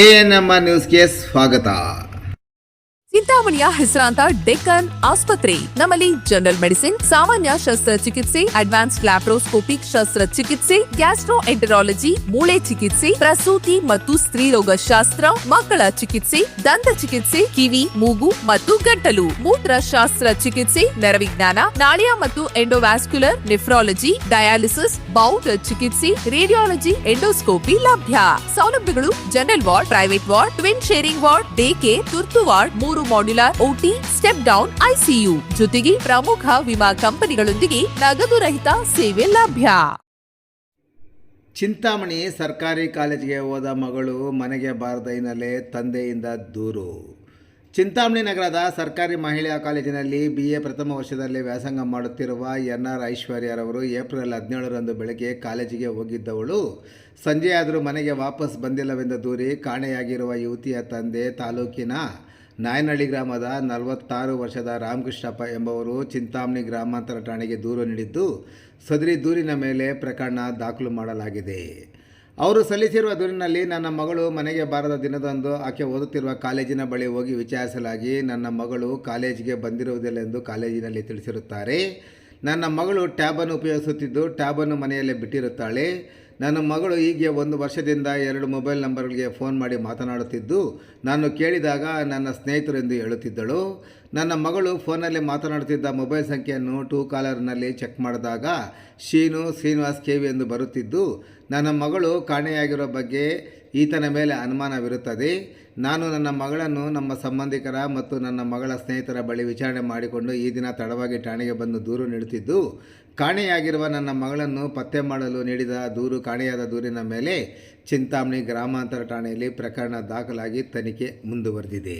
ANM ನ್ಯೂಸ್ಗೆ ಸ್ವಾಗತ. ಚಿಂತಾಮಣಿಯ ಹೆಸರಾಂತ ಡೆಕ್ಕನ್ ಆಸ್ಪತ್ರೆ. ನಮ್ಮಲ್ಲಿ ಜನರಲ್ ಮೆಡಿಸಿನ್, ಸಾಮಾನ್ಯ ಶಸ್ತ್ರಚಿಕಿತ್ಸೆ, ಅಡ್ವಾನ್ಸ್ಡ್ ಲ್ಯಾಪ್ರೋಸ್ಕೋಪಿಕ್ ಶಸ್ತ್ರಚಿಕಿತ್ಸೆ, ಗ್ಯಾಸ್ಟ್ರೋಎಂಟರಾಲಜಿ, ಮೂಳೆ ಚಿಕಿತ್ಸೆ, ಪ್ರಸೂತಿ ಮತ್ತು ಸ್ತ್ರೀರೋಗ ಶಾಸ್ತ್ರ, ಮಕ್ಕಳ ಚಿಕಿತ್ಸೆ, ದಂತ ಚಿಕಿತ್ಸೆ, ಕಿವಿ, ಮೂಗು ಮತ್ತು ಗಂಟಲು, ಮೂತ್ರಶಾಸ್ತ್ರ ಚಿಕಿತ್ಸೆ, ನರವಿಜ್ಞಾನ, ನಾಳಿಯ ಮತ್ತು ಎಂಡೋವ್ಯಾಸ್ಕ್ಯುಲರ್, ನೆಫ್ರಾಲಜಿ, ಡಯಾಲಿಸಿಸ್, ಬೌಲ್ ಚಿಕಿತ್ಸೆ, ರೇಡಿಯಾಲಜಿ, ಎಂಡೋಸ್ಕೋಪಿ ಲಭ್ಯ. ಸೌಲಭ್ಯಗಳು: general ward, private ward, twin sharing ward, day care, ತುರ್ತು ward, 3 modular OT, step down ICU, ಜೊತೆಗೆ ಪ್ರಮುಖ ವಿಮಾ ಕಂಪನಿಗಳೊಂದಿಗೆ ನಗದು ರಹಿತ ಸೇವೆ ಲಭ್ಯ. ಚಿಂತಾಮಣಿ ಸರ್ಕಾರಿ ಕಾಲೇಜಿಗೆ ಹೋದ ಮಗಳು ಮನೆಗೆ ಬಾರದ ಹಿನ್ನೆಲೆ ತಂದೆಯಿಂದ ದೂರು. ಚಿಂತಾಮಣಿ ನಗರದ ಸರ್ಕಾರಿ ಮಹಿಳಾ ಕಾಲೇಜಿನಲ್ಲಿ BA ಪ್ರಥಮ ವರ್ಷದಲ್ಲಿ ವ್ಯಾಸಂಗ ಮಾಡುತ್ತಿರುವ NR ಐಶ್ವರ್ಯರವರು ಏಪ್ರಿಲ್ 17ರಂದು ಬೆಳಗ್ಗೆ ಕಾಲೇಜಿಗೆ ಹೋಗಿದ್ದವಳು ಸಂಜೆಯಾದರೂ ಮನೆಗೆ ವಾಪಸ್ ಬಂದಿಲ್ಲವೆಂದು ದೂರಿ ಕಾಣೆಯಾಗಿರುವ ಯುವತಿಯ ತಂದೆ ತಾಲೂಕಿನ ನಾಯನಹಳ್ಳಿ ಗ್ರಾಮದ 46 ವರ್ಷದ ರಾಮಕೃಷ್ಣಪ್ಪ ಎಂಬುವರು ಚಿಂತಾಮಣಿ ಗ್ರಾಮಾಂತರ ಠಾಣೆಗೆ ದೂರು ನೀಡಿದ್ದು, ಸದರಿ ದೂರಿನ ಮೇಲೆ ಪ್ರಕರಣ ದಾಖಲು ಮಾಡಲಾಗಿದೆ. ಅವರು ಸಲ್ಲಿಸಿರುವ ದೂರಿನಲ್ಲಿ ನನ್ನ ಮಗಳು ಮನೆಗೆ ಬಾರದ ದಿನದಂದು ಆಕೆ ಓದುತ್ತಿರುವ ಕಾಲೇಜಿನ ಬಳಿ ಹೋಗಿ ವಿಚಾರಿಸಲಾಗಿ ನನ್ನ ಮಗಳು ಕಾಲೇಜಿಗೆ ಬಂದಿರುವುದಿಲ್ಲ ಎಂದು ಕಾಲೇಜಿನಲ್ಲಿ ತಿಳಿಸಿರುತ್ತಾರೆ. ನನ್ನ ಮಗಳು ಟ್ಯಾಬನ್ನು ಉಪಯೋಗಿಸುತ್ತಿದ್ದು ಟ್ಯಾಬನ್ನು ಮನೆಯಲ್ಲೇ ಬಿಟ್ಟಿರುತ್ತಾಳೆ. ನನ್ನ ಮಗಳು ಹೀಗೆ 1 ವರ್ಷದಿಂದ 2 ಮೊಬೈಲ್ ನಂಬರ್ಗಳಿಗೆ ಫೋನ್ ಮಾಡಿ ಮಾತನಾಡುತ್ತಿದ್ದು, ನಾನು ಕೇಳಿದಾಗ ನನ್ನ ಸ್ನೇಹಿತರು ಎಂದು ಹೇಳುತ್ತಿದ್ದಳು. ನನ್ನ ಮಗಳು ಫೋನಲ್ಲಿ ಮಾತನಾಡುತ್ತಿದ್ದ ಮೊಬೈಲ್ ಸಂಖ್ಯೆಯನ್ನು ಟೂ ಕಾಲರ್ನಲ್ಲಿ ಚೆಕ್ ಮಾಡಿದಾಗ ಶ್ರೀನಿವಾಸ್ KV ಎಂದು ಬರುತ್ತಿದ್ದು, ನನ್ನ ಮಗಳು ಕಾಣೆಯಾಗಿರೋ ಬಗ್ಗೆ ಈತನ ಮೇಲೆ ಅನುಮಾನವಿರುತ್ತದೆ. ನಾನು ನನ್ನ ಮಗಳನ್ನು ನಮ್ಮ ಸಂಬಂಧಿಕರ ಮತ್ತು ನನ್ನ ಮಗಳ ಸ್ನೇಹಿತರ ಬಳಿ ವಿಚಾರಣೆ ಮಾಡಿಕೊಂಡು ಈ ದಿನ ತಡವಾಗಿ ಠಾಣೆಗೆ ಬಂದು ದೂರು ನೀಡುತ್ತಿದ್ದು, ಕಾಣೆಯಾಗಿರುವ ನನ್ನ ಮಗಳನ್ನು ಪತ್ತೆ ಮಾಡಲು ನೀಡಿದ ದೂರು ಕಾಣೆಯಾದ ದೂರಿನ ಮೇಲೆ ಚಿಂತಾಮಣಿ ಗ್ರಾಮಾಂತರ ಠಾಣೆಯಲ್ಲಿ ಪ್ರಕರಣ ದಾಖಲಾಗಿ ತನಿಖೆ ಮುಂದುವರೆದಿದೆ.